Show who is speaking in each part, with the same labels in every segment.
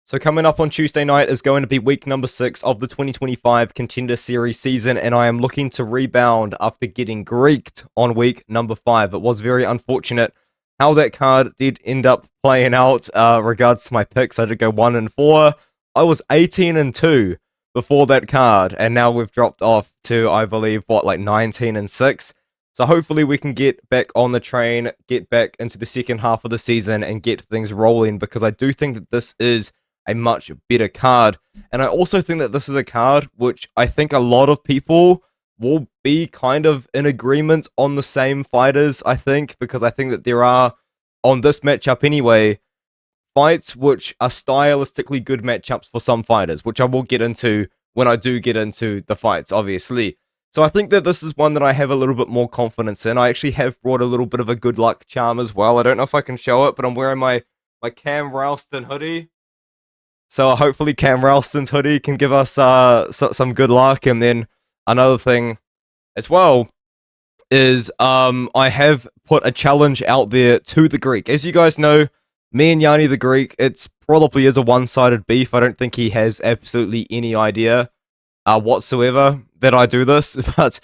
Speaker 1: So coming up on Tuesday night is going to be week number 6 of the 2025 Contender Series season, and I am looking to rebound after getting Greeked on week number 5. It was very unfortunate how that card did end up playing out regards to my picks. I did go 1-4. I was 18-2 before that card, and now we've dropped off to, I believe, like 19-6. So hopefully we can get back on the train, get back into the second half of the season, and get things rolling, because I do think that this is a much better card. And I also think that this is a card which I think a lot of people will be kind of in agreement on the same fighters, I think, because I think that there are, on this matchup anyway, fights which are stylistically good matchups for some fighters, which I will get into when I do get into the fights, obviously. So I think that this is one that I have a little bit more confidence in. I actually have brought a little bit of a good luck charm as well. I don't know if I can show it, but I'm wearing my Cam Ralston hoodie. So hopefully Cam Ralston's hoodie can give us some good luck. And then another thing as well is I have put a challenge out there to the Greek. As you guys know, me and Gianni the Greek, it's probably is a one-sided beef. I don't think he has absolutely any idea whatsoever that I do this. But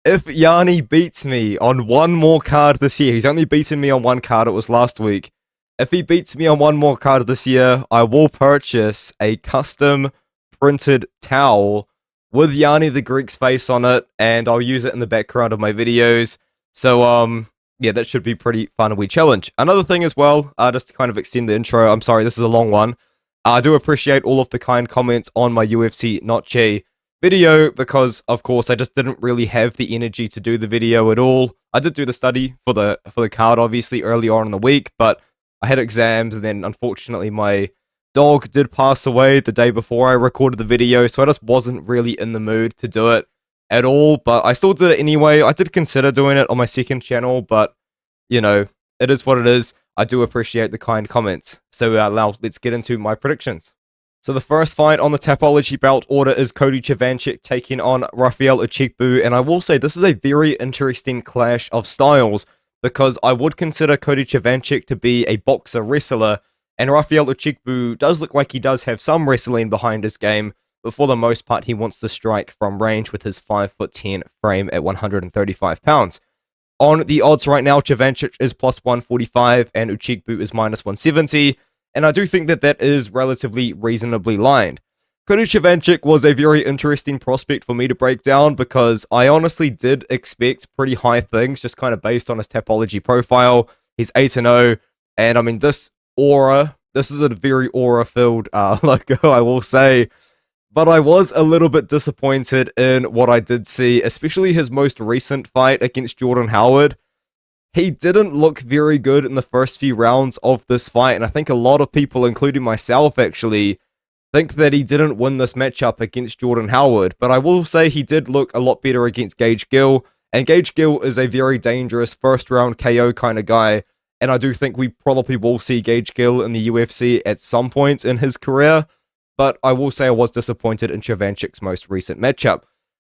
Speaker 1: if Gianni beats me on one more card this year, he's only beaten me on one card, it was last week. If he beats me on one more card this year, I will purchase a custom printed towel with Gianni the Greek's face on it, and I'll use it in the background of my videos. So, yeah, that should be pretty fun, a wee challenge. Another thing as well, just to kind of extend the intro, I'm sorry, this is a long one. I do appreciate all of the kind comments on my UFC Noche video, because, of course, I just didn't really have the energy to do the video at all. I did do the study for the card, obviously, early on in the week, but I had exams, and then unfortunately my dog did pass away the day before I recorded the video, so I just wasn't really in the mood to do it at all, but I still did it anyway. I did consider doing it on my second channel, but, you know, it is what it is. I do appreciate the kind comments. So now let's get into my predictions. So the first fight on the Tapology belt order is Cody Chavancek taking on Raphael Uchegbu, and I will say this is a very interesting clash of styles, because I would consider Cody Chavancek to be a boxer-wrestler, and Raphael Uchegbu does look like he does have some wrestling behind his game, but for the most part he wants to strike from range with his 5'10" frame at 135 pounds. On the odds right now, Chavancek is plus 145 and Uchegbu is minus 170, and I do think that that is relatively reasonably lined. Cody Chavancek was a very interesting prospect for me to break down, because I honestly did expect pretty high things, just kind of based on his Tapology profile. He's 8-0, and I mean, this is a very aura-filled logo, I will say. But I was a little bit disappointed in what I did see, especially his most recent fight against Jordan Howard. He didn't look very good in the first few rounds of this fight, and I think a lot of people, including myself actually, think that he didn't win this matchup against Jordan Howard, but I will say he did look a lot better against Gage Gill, and Gage Gill is a very dangerous first-round KO kind of guy, and I do think we probably will see Gage Gill in the UFC at some point in his career, but I will say I was disappointed in Chavancek's most recent matchup.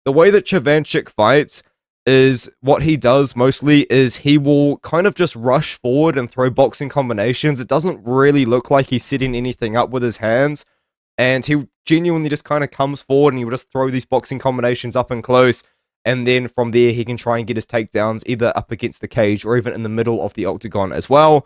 Speaker 1: The way that Chavancek fights is, what he does mostly is he will kind of just rush forward and throw boxing combinations. It doesn't really look like he's setting anything up with his hands, and he genuinely just kind of comes forward and he will just throw these boxing combinations up and close. And then from there, he can try and get his takedowns either up against the cage or even in the middle of the octagon as well.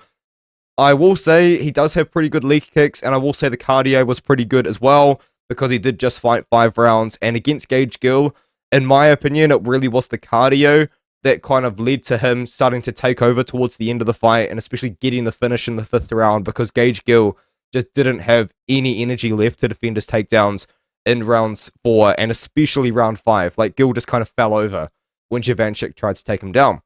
Speaker 1: I will say he does have pretty good leg kicks, and I will say the cardio was pretty good as well, because he did just fight 5 rounds. And against Gage Gill, in my opinion, it really was the cardio that kind of led to him starting to take over towards the end of the fight, and especially getting the finish in the 5th round, because Gage Gill just didn't have any energy left to defend his takedowns in rounds 4, and especially round 5. Like, Gill just kind of fell over when Chavancek tried to take him down.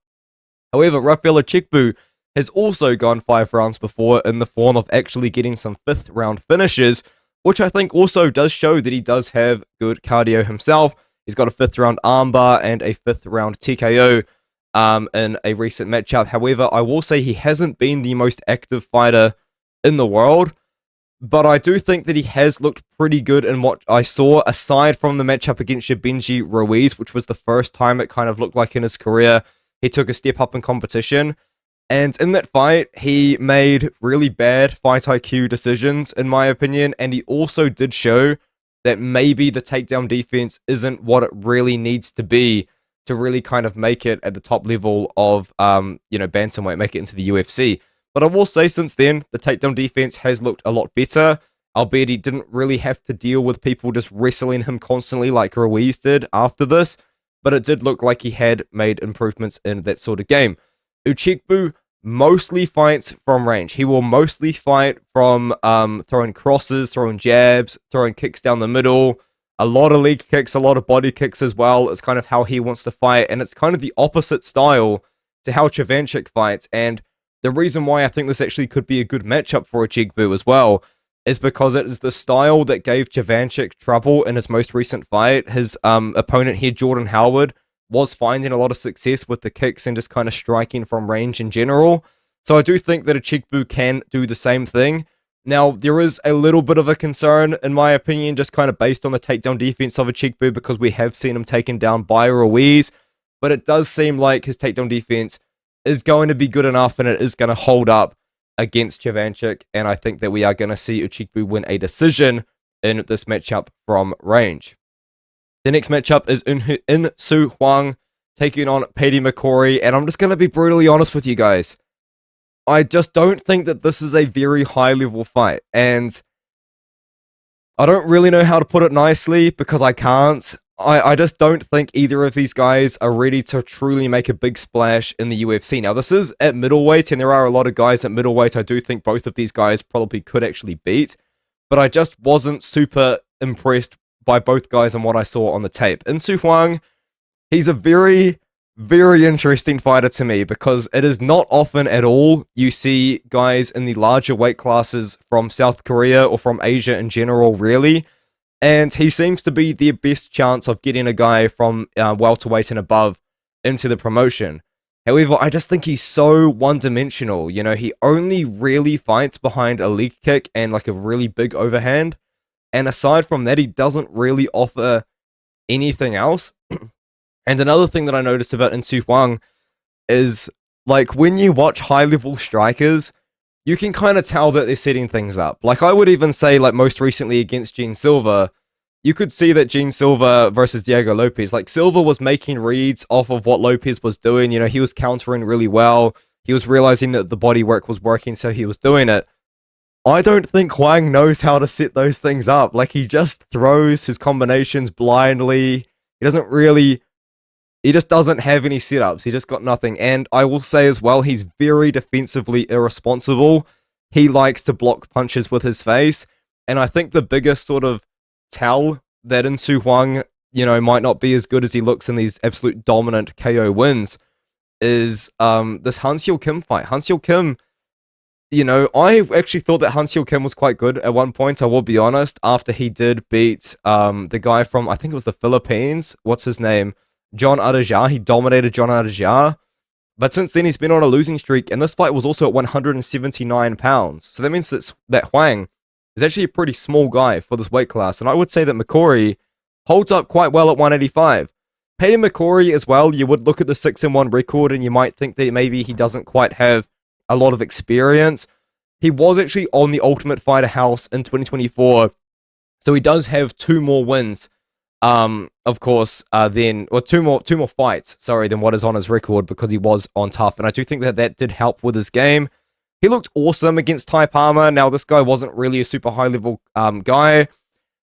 Speaker 1: However, Raphael Uchegbu has also gone 5 rounds before in the form of actually getting some 5th round finishes, which I think also does show that he does have good cardio himself. He's got a 5th round armbar and a 5th round TKO in a recent matchup. However, I will say he hasn't been the most active fighter in the world, but I do think that he has looked pretty good in what I saw, aside from the matchup against Shabenji Ruiz, which was the first time it kind of looked like in his career he took a step up in competition. And in that fight, he made really bad fight IQ decisions, in my opinion, and he also did show that maybe the takedown defense isn't what it really needs to be to really kind of make it at the top level of, bantamweight, make it into the UFC. But I will say since then, the takedown defense has looked a lot better, albeit he didn't really have to deal with people just wrestling him constantly like Ruiz did after this, but it did look like he had made improvements in that sort of game. Uchegbu mostly fights from range. He will mostly fight from throwing crosses, throwing jabs, throwing kicks down the middle, a lot of leg kicks, a lot of body kicks as well. It's kind of how he wants to fight, and it's kind of the opposite style to how Chavancek fights. And the reason why I think this actually could be a good matchup for Uchegbu as well is because it is the style that gave Chavancek trouble in his most recent fight. His opponent here, Jordan Howard, was finding a lot of success with the kicks and just kind of striking from range in general. So I do think that Uchegbu can do the same thing. Now, there is a little bit of a concern, in my opinion, just kind of based on the takedown defense of Uchegbu, because we have seen him taken down by Ruiz, but it does seem like his takedown defense is going to be good enough and it is going to hold up against Chavancek, and I think that we are going to see Uchegbu win a decision in this matchup from range. The next matchup is In-Soo Hwang taking on Paddy PcCorry, and I'm just going to be brutally honest with you guys. I just don't think that this is a very high-level fight, and I don't really know how to put it nicely because I can't. I just don't think either of these guys are ready to truly make a big splash in the UFC. Now, this is at middleweight, and there are a lot of guys at middleweight I do think both of these guys probably could actually beat, but I just wasn't super impressed by both guys and what I saw on the tape. In-Soo Hwang, he's a very, very interesting fighter to me because it is not often at all you see guys in the larger weight classes from South Korea or from Asia in general, really. And he seems to be the best chance of getting a guy from welterweight and above into the promotion. However, I just think he's so one-dimensional. You know, he only really fights behind a leg kick and like a really big overhand. And aside from that, he doesn't really offer anything else. And another thing that I noticed about In-Soo Hwang is, like, when you watch high-level strikers, you can kind of tell that they're setting things up. Like, I would even say, like, most recently against Gene Silva, you could see that Gene Silva versus Diego Lopez, like, Silva was making reads off of what Lopez was doing. You know, he was countering really well. He was realizing that the body work was working, so he was doing it. I don't think Hwang knows how to set those things up. Like, he just throws his combinations blindly. He just doesn't have any setups. He just got nothing. And I will say as well, he's very defensively irresponsible. He likes to block punches with his face. And I think the biggest sort of tell that In-Soo Hwang, you know, might not be as good as he looks in these absolute dominant KO wins is this Han-Seul Kim fight. Han-Seul Kim, you know, I actually thought that Han-Seul Kim was quite good at one point, I will be honest, after he did beat the guy from, I think it was the Philippines. What's his name? John Adajah. He dominated John Adajah. But since then, he's been on a losing streak, and this fight was also at 179 pounds. So that means that Hwang is actually a pretty small guy for this weight class, and I would say that PcCorry holds up quite well at 185. Paddy PcCorry as well, you would look at the 6-1 record, and you might think that maybe he doesn't quite have a lot of experience. He was actually on the Ultimate Fighter house in 2024, so he does have 2 more wins. Of course, two more fights, than what is on his record because he was on Tough, and I do think that that did help with his game. He looked awesome against Tai Palmer. Now, this guy wasn't really a super high-level guy,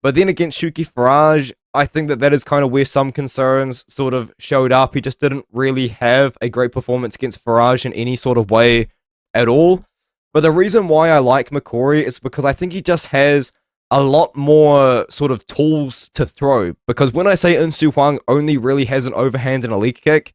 Speaker 1: but then against Shuki Faraj, I think that is kind of where some concerns sort of showed up. He just didn't really have a great performance against Faraj in any sort of way at all. But the reason why I like PcCorry is because I think he just has a lot more sort of tools to throw. Because when I say In-Soo Hwang only really has an overhand and a leg kick,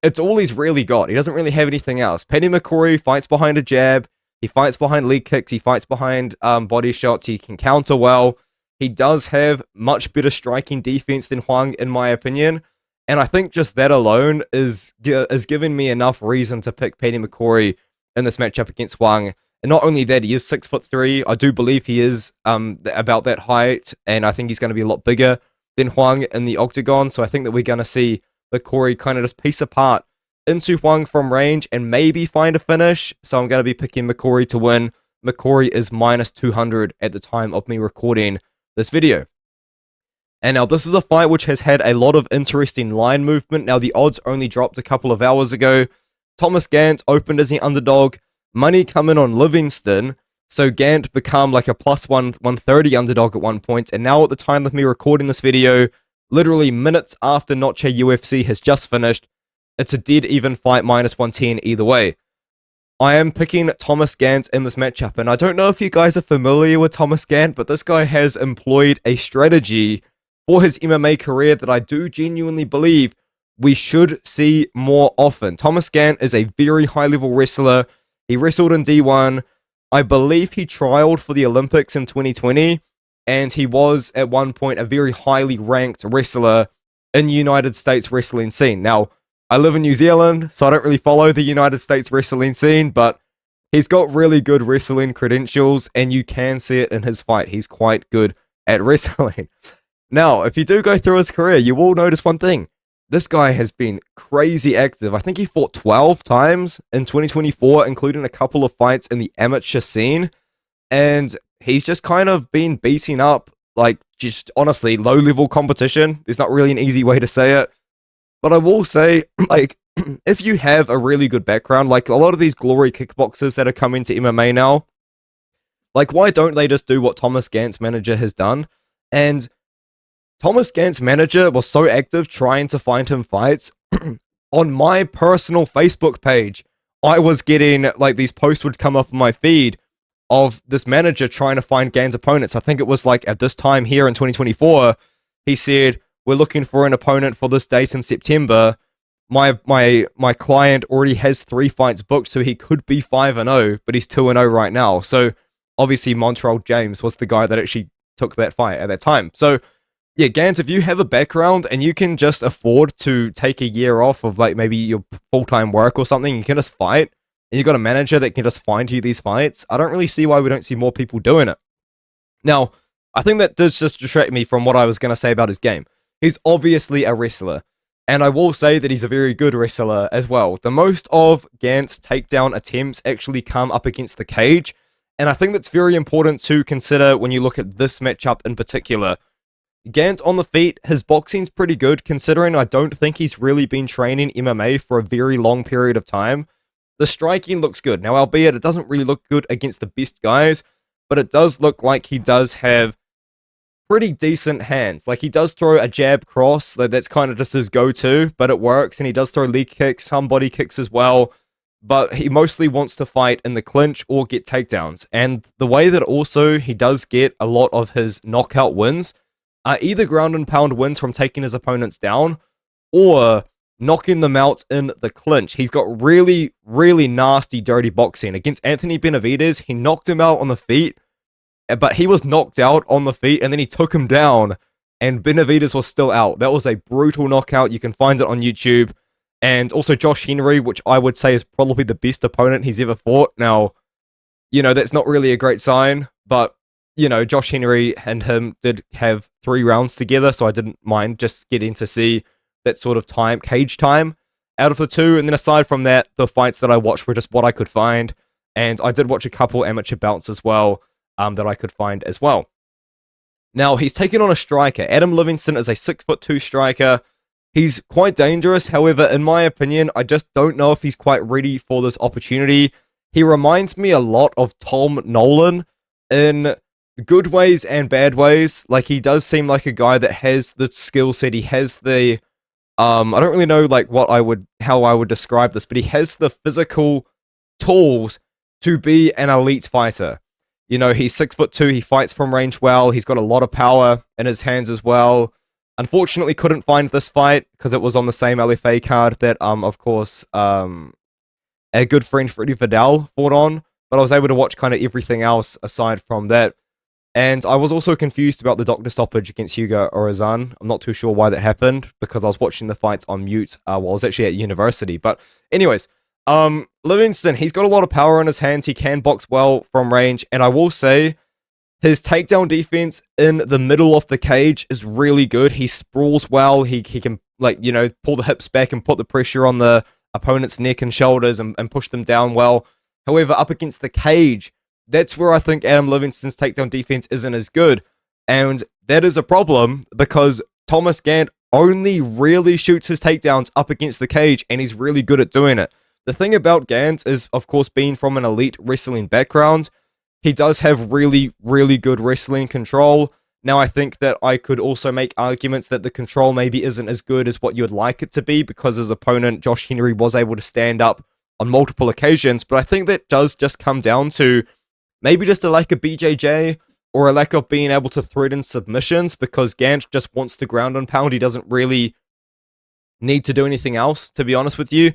Speaker 1: it's all he's really got. He doesn't really have anything else. Paddy PcCorry fights behind a jab. He fights behind leg kicks. He fights behind body shots. He can counter well. He does have much better striking defense than Hwang, in my opinion. And I think just that alone is giving me enough reason to pick Paddy PcCorry in this matchup against Hwang. And not only that, he is 6'3". I do believe he is about that height, and I think he's going to be a lot bigger than Hwang in the octagon. So I think that we're going to see PcCorry kind of just piece apart into Hwang from range and maybe find a finish. So I'm going to be picking PcCorry to win. PcCorry is minus 200 at the time of me recording this video. And now this is a fight which has had a lot of interesting line movement. Now the odds only dropped a couple of hours ago. Thomas Gantt opened as the underdog. Money coming on Livingston. So Gantt become like a plus 130 underdog at one point. And now at the time of me recording this video, literally minutes after Noche UFC has just finished, it's a dead even fight, minus 110 either way. I am picking Thomas Gantt in this matchup, and I don't know if you guys are familiar with Thomas Gantt, but this guy has employed a strategy for his MMA career that I do genuinely believe we should see more often. Thomas Gantt is a very high-level wrestler. He wrestled in D1. I believe he trialed for the Olympics in 2020, and he was at one point a very highly ranked wrestler in the United States wrestling scene. Now, I live in New Zealand, so I don't really follow the United States wrestling scene, but he's got really good wrestling credentials, and you can see it in his fight. He's quite good at wrestling. Now, if you do go through his career, you will notice one thing. This guy has been crazy active. I think he fought 12 times in 2024, including a couple of fights in the amateur scene, and he's just kind of been beating up, like, just honestly, low-level competition. There's not really an easy way to say it. But I will say, like, if you have a really good background, like a lot of these glory kickboxers that are coming to MMA now, like, why don't they just do what Thomas Gantt's manager has done? And Thomas Gantt's manager was so active trying to find him fights. On my personal Facebook page, I was getting, like, these posts would come up on my feed of this manager trying to find Gantt's opponents. I think it was, like, at this time here in 2024, he said, we're looking for an opponent for this date in September. My client already has 3 fights booked, so he could be 5-0, but he's 2-0 right now. So obviously Montreal James was the guy that actually took that fight at that time. So yeah, Gantt, if you have a background and you can just afford to take a year off of, like, maybe your full-time work or something, you can just fight, and you've got a manager that can just find you these fights, I don't really see why we don't see more people doing it. Now, I think that does just distract me from what I was going to say about his game. He's obviously a wrestler, and I will say that he's a very good wrestler as well. The most of Gantt's takedown attempts actually come up against the cage, and I think that's very important to consider when you look at this matchup in particular. Gantt on the feet, his boxing's pretty good, considering I don't think he's really been training MMA for a very long period of time. The striking looks good. Now, albeit it doesn't really look good against the best guys, but it does look like he does have pretty decent hands. Like, he does throw a jab cross, that's kind of just his go-to, but it works, and he does throw leg kicks, some body kicks as well, but he mostly wants to fight in the clinch or get takedowns. And the way that also he does get a lot of his knockout wins are either ground and pound wins from taking his opponents down or knocking them out in the clinch. He's got really, really nasty, dirty boxing. Against Anthony Benavidez, he knocked him out on the feet, but he was knocked out on the feet, and then he took him down, and Benavidez was still out. That was a brutal knockout. You can find it on YouTube. And also Josh Henry, which I would say is probably the best opponent he's ever fought. Now, you know, that's not really a great sign, but, you know, Josh Henry and him did have 3 rounds together, so I didn't mind just getting to see that sort of time, cage time, out of the 2. And then aside from that, the fights that I watched were just what I could find. And I did watch a couple amateur bouts as well, that I could find as well. Now, he's taken on a striker. Adam Livingston is a 6'2" striker. He's quite dangerous. However, in my opinion, I just don't know if he's quite ready for this opportunity. He reminds me a lot of Tom Nolan in good ways and bad ways. Like, he does seem like a guy that has the skill set. He has the, I don't really know, like, how I would describe this, but he has the physical tools to be an elite fighter. You know, he's 6'2", he fights from range well, he's got a lot of power in his hands as well. Unfortunately, couldn't find this fight because it was on the same LFA card that, of course, a good friend Freddie Vidal fought on, but I was able to watch kind of everything else aside from that. And I was also confused about the doctor stoppage against Hugo Orazan. I'm not too sure why that happened, because I was watching the fights on mute while I was actually at university. But anyways, Livingston, he's got a lot of power in his hands. He can box well from range, and I will say his takedown defense in the middle of the cage is really good. He sprawls well. He can, like, you know, pull the hips back and put the pressure on the opponent's neck and shoulders and push them down well. However, up against the cage, that's where I think Adam Livingston's takedown defense isn't as good. And that is a problem because Thomas Gantt only really shoots his takedowns up against the cage, and he's really good at doing it. The thing about Gantt is, of course, being from an elite wrestling background, he does have really, really good wrestling control. Now, I think that I could also make arguments that the control maybe isn't as good as what you would like it to be because his opponent, Josh Henry, was able to stand up on multiple occasions. But I think that does just come down to maybe just a lack of BJJ or a lack of being able to threaten submissions because Gantt just wants to ground and pound. He doesn't really need to do anything else, to be honest with you.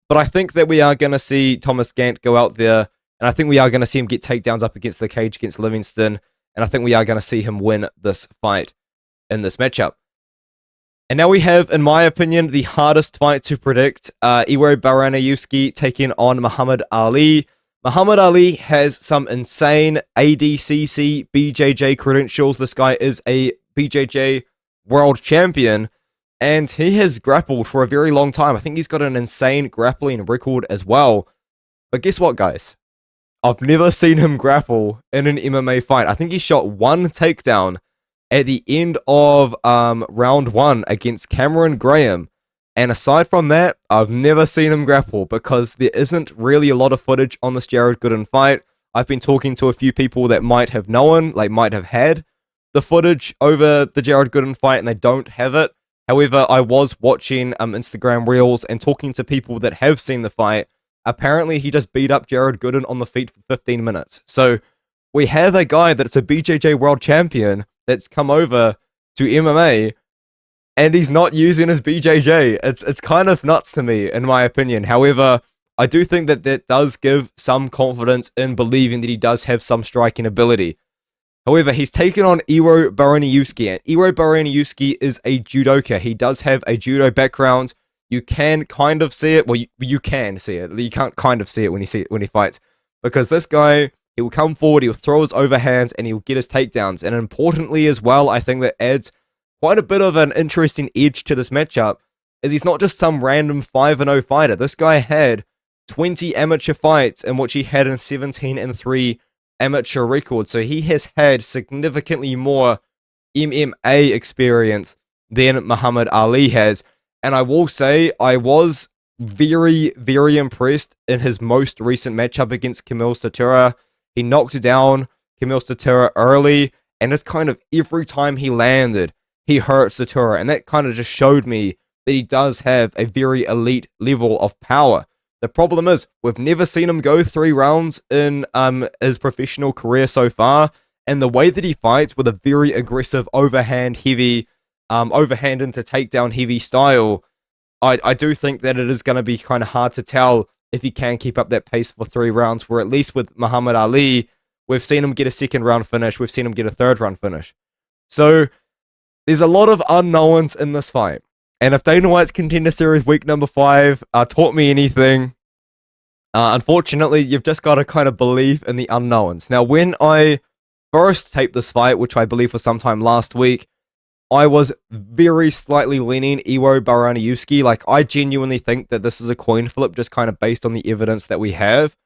Speaker 1: But I think that we are going to see Thomas Gantt go out there, and I think we are going to see him get takedowns up against the cage against Livingston, and I think we are going to see him win this fight in this matchup. And now we have, in my opinion, the hardest fight to predict. Iwo Baraniewski taking on Mahamed Aly. Mahamed Aly has some insane ADCC BJJ credentials. This guy is a BJJ world champion, and he has grappled for a very long time. I think he's got an insane grappling record as well. But guess what, guys? I've never seen him grapple in an MMA fight. I think he shot one takedown at the end of round 1 against Cameron Graham. And aside from that, I've never seen him grapple because there isn't really a lot of footage on this Jared Gooden fight. I've been talking to a few people that might have known, like might have had the footage over the Jared Gooden fight, and they don't have it. However, I was watching Instagram Reels and talking to people that have seen the fight. Apparently, he just beat up Jared Gooden on the feet for 15 minutes. So, we have a guy that's a BJJ world champion that's come over to MMA, and he's not using his BJJ. It's kind of nuts to me, in my opinion. However, I do think that that does give some confidence in believing that he does have some striking ability. However, he's taken on Iwo Baraniewski, and Iwo Baraniewski is a judoka. He does have a judo background. You can kind of see it. Well, you can see it. You can't kind of see it when he fights. Because this guy, he will come forward, he will throw his overhands, and he will get his takedowns. And importantly as well, I think that adds quite a bit of an interesting edge to this matchup, is he's not just some random 5-0 fighter. This guy had 20 amateur fights, in which he had a 17-3 amateur record. So he has had significantly more MMA experience than Mahamed Aly has. And I will say, I was very, very impressed in his most recent matchup against Kamil Statura. He knocked down Kamil Statura early, and it's kind of every time he landed, he hurt Statura. And that kind of just showed me that he does have a very elite level of power. The problem is, we've never seen him go 3 rounds in his professional career so far, and the way that he fights with a very aggressive overhand heavy, overhand into takedown heavy style, I do think that it is going to be kind of hard to tell if he can keep up that pace for 3 rounds, where at least with Mahamed Aly, we've seen him get a 2nd round finish, we've seen him get a 3rd round finish. So, there's a lot of unknowns in this fight. And if Dana White's Contender Series week number 5 taught me anything, unfortunately, you've just got to kind of believe in the unknowns. Now, when I first taped this fight, which I believe was sometime last week, I was very slightly leaning Iwo Baraniewski. Like, I genuinely think that this is a coin flip, just kind of based on the evidence that we have.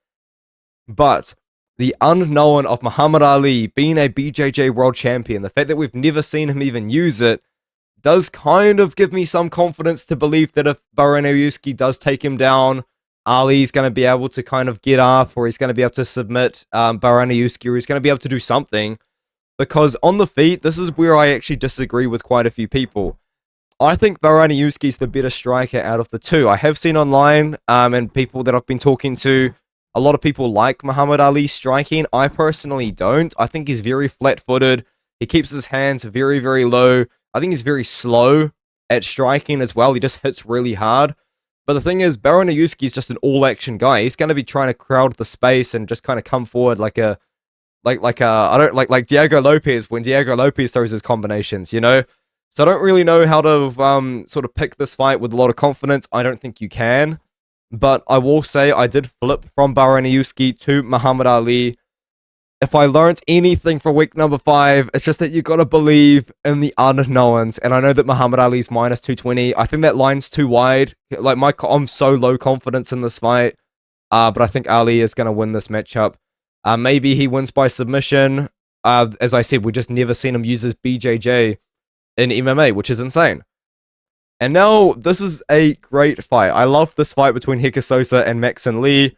Speaker 1: But the unknown of Mahamed Aly being a BJJ world champion, the fact that we've never seen him even use it, does kind of give me some confidence to believe that if Baraniewski does take him down, Ali's going to be able to kind of get up, or he's going to be able to submit Baraniewski, or he's going to be able to do something. Because on the feet, this is where I actually disagree with quite a few people. I think Baraniewski's the better striker out of the two. I have seen online, and people that I've been talking to, a lot of people like Mahamed Aly's striking. I personally don't. I think he's very flat-footed. He keeps his hands very, very low. I think he's very slow at striking as well. He just hits really hard. But the thing is, Baraniewski is just an all-action guy. He's going to be trying to crowd the space and just kind of come forward like Diego Lopez when Diego Lopez throws his combinations, you know? So I don't really know how to sort of pick this fight with a lot of confidence. I don't think you can. But I will say I did flip from Baraniewski to Mahamed Aly. if I learned anything from week number 5, it's just that you got to believe in the unknowns. And I know that Mahamed Aly's minus 220. I think that line's too wide. Like, I'm so low confidence in this fight. But I think Ali is going to win this matchup. Maybe he wins by submission. As I said, we just never seen him use his BJJ in MMA, which is insane. And now, this is a great fight. I love this fight between Hecher Sosa and Mackson Lee.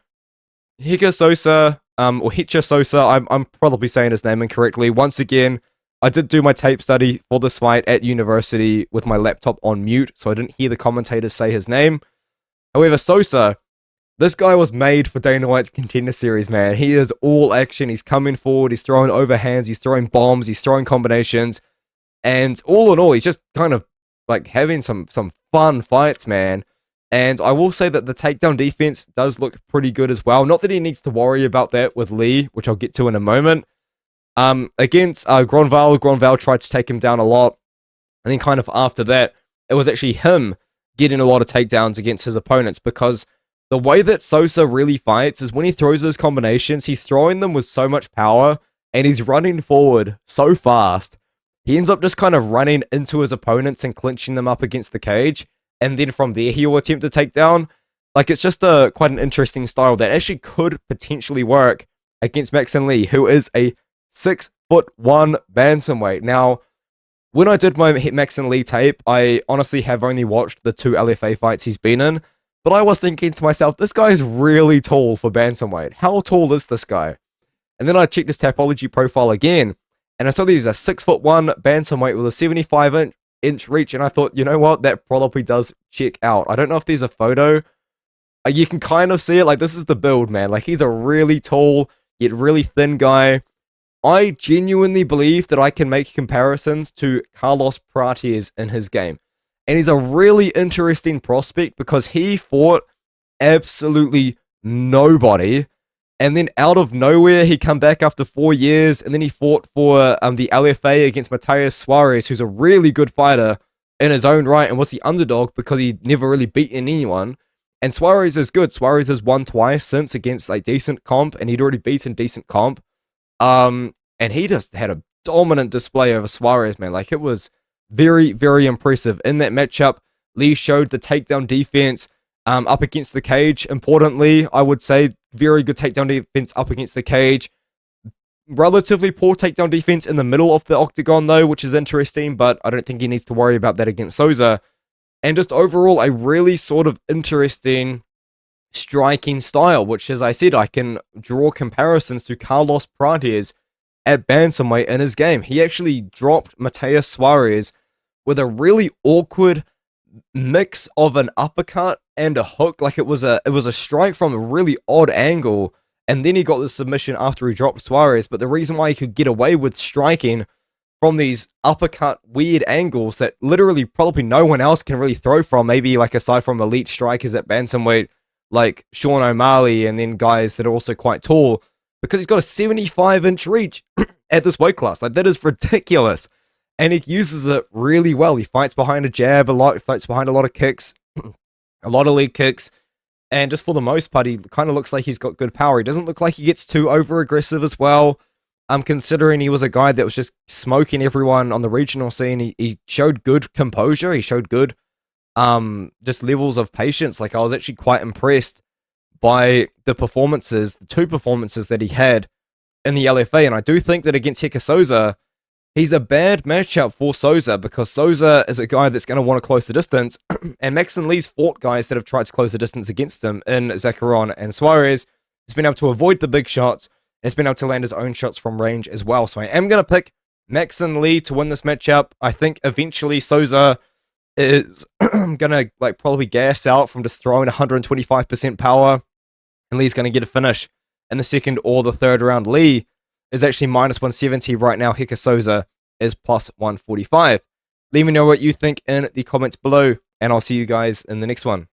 Speaker 1: Hecher Sosa, or Hecher Sosa, I'm probably saying his name incorrectly. Once again, I did do my tape study for this fight at university with my laptop on mute, so I didn't hear the commentators say his name. However, Sosa, this guy was made for Dana White's Contender Series, man. He is all action. He's coming forward. He's throwing overhands. He's throwing bombs. He's throwing combinations. And all in all, he's just kind of like having some fun fights, man. And I will say that the takedown defense does look pretty good as well. Not that he needs to worry about that with Lee, which I'll get to in a moment. Against Gronval tried to take him down a lot. And then kind of after that, it was actually him getting a lot of takedowns against his opponents, because the way that Sosa really fights is when he throws those combinations, he's throwing them with so much power and he's running forward so fast. He ends up just kind of running into his opponents and clinching them up against the cage. And then from there, he will attempt to take down. Like, it's just quite an interesting style that actually could potentially work against Mackson Lee, who is a 6'1" bantamweight. Now, when I did my Mackson Lee tape, I honestly have only watched the 2 LFA fights he's been in. But I was thinking to myself, this guy is really tall for bantamweight. How tall is this guy? And then I checked his Tapology profile again, and I saw that he's a 6'1" bantamweight with a 75-inch reach, and I thought, you know what, that probably does check out. I don't know if there's a photo. You can kind of see it. Like, this is the build, man. Like, he's a really tall, yet really thin guy. I genuinely believe that I can make comparisons to Carlos Prates in his game. And he's a really interesting prospect because he fought absolutely nobody. And then out of nowhere, he come back after 4 years, and then he fought for the LFA against Matheus Suarez, who's a really good fighter in his own right, and was the underdog because he never really beaten anyone. And Suarez is good. Suarez has won twice since against like decent comp, and he'd already beaten decent comp. And he just had a dominant display over Suarez, man. Like, it was very, very impressive. In that matchup, Lee showed the takedown defense up against the cage. Importantly, I would say very good takedown defense up against the cage. Relatively poor takedown defense in the middle of the octagon, though, which is interesting, but I don't think he needs to worry about that against Sosa. And just overall, a really sort of interesting striking style, which, as I said, I can draw comparisons to Carlos Prates at bantamweight in his game. He actually dropped Matheus Suarez with a really awkward mix of an uppercut and a hook. Like, it was a strike from a really odd angle, and then he got the submission after he dropped Suarez. But the reason why he could get away with striking from these uppercut weird angles that literally probably no one else can really throw from, maybe like aside from elite strikers at bantamweight like Sean O'Malley, and then guys that are also quite tall, because he's got a 75-inch reach at this weight class. Like, that is ridiculous. And he uses it really well. He fights behind a jab a lot, fights behind a lot of kicks, a lot of leg kicks, and just for the most part, he kind of looks like he's got good power. He doesn't look like he gets too over-aggressive as well. Considering he was a guy that was just smoking everyone on the regional scene, he showed good composure. He showed good just levels of patience. Like, I was actually quite impressed by the performances, the 2 performances that he had in the LFA. And I do think that against Hecher Sosa, he's a bad matchup for Sosa, because Sosa is a guy that's going to want to close the distance. And Mackson Lee's fought guys that have tried to close the distance against him in Zacaron and Suarez. He's been able to avoid the big shots, and he's been able to land his own shots from range as well. So I am going to pick Mackson Lee to win this matchup. I think eventually Sosa is going to like probably gas out from just throwing 125% power, and Lee's going to get a finish in the second or the third round. Lee is actually minus 170 right now. Hecher Sosa is plus 145. Let me know what you think in the comments below, and I'll see you guys in the next one.